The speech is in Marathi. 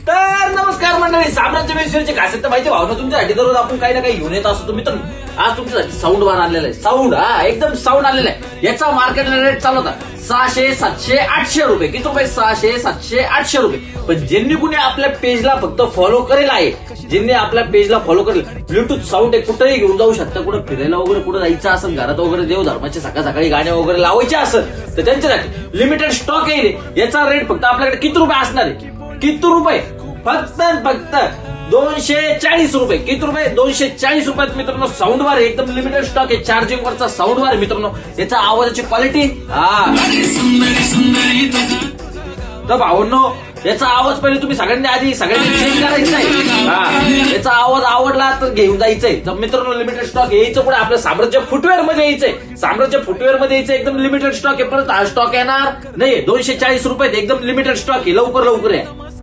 तर नमस्कार मंडळी, साम्राज्य मेसवेलची खासियत तर माहिती भावना तुमच्यासाठी दररोज आपण काही ना काही घेऊन येत असतो. तुम्ही तर आज तुमच्यासाठी साऊंड बार आणलेला आहे. साऊंड एकदम साऊंड आणलेला आहे. याचा मार्केटला रेट चालू होता 600, 700, 800 रुपये. किती रुपये? 600, 700, 800 रुपये. पण ज्यांनी कुणी आपल्या पेजला फक्त फॉलो करेल आहे, ज्यांनी आपल्या पेजला फॉलो करेल, ब्लूटूथ साऊंड आहे, कुठेही घेऊन जाऊ शकता. कुठं फिरायला वगैरे कुठं जायचं असेल, घरात वगैरे देवधर्माचे सकाळ सकाळी गाणे वगैरे लावायचे असेल तर त्यांच्यासाठी लिमिटेड स्टॉक येईल. याचा रेट फक्त आपल्याकडे किती रुपये असणार आहे? किती रुपये? फक्त 240 रुपये. किती रुपये? 240 रुपयात मित्रांनो साऊंड बार एकदम लिमिटेड स्टॉक आहे. चार्जिंग वरचा साऊंड बार मित्रांनो. याचा आवाजाची क्वालिटी तर भावनो, याचा आवाज पहिले तुम्ही सगळ्यांनी चेंज करायचा आहे. याचा आवाज आवडला तर घेऊन जायचंय. तर मित्रांनो लिमिटेड स्टॉक यायचं पुढे आपलं साम्राज्य फुटवेअर मध्ये यायचंय. साम्राज्य फुटवेअर मध्ये यायचं एकदम लिमिटेड स्टॉक आहे. परत हा स्टॉक येणार नाही. 240 रुपयात एकदम लिमिटेड स्टॉक आहे. लवकर या.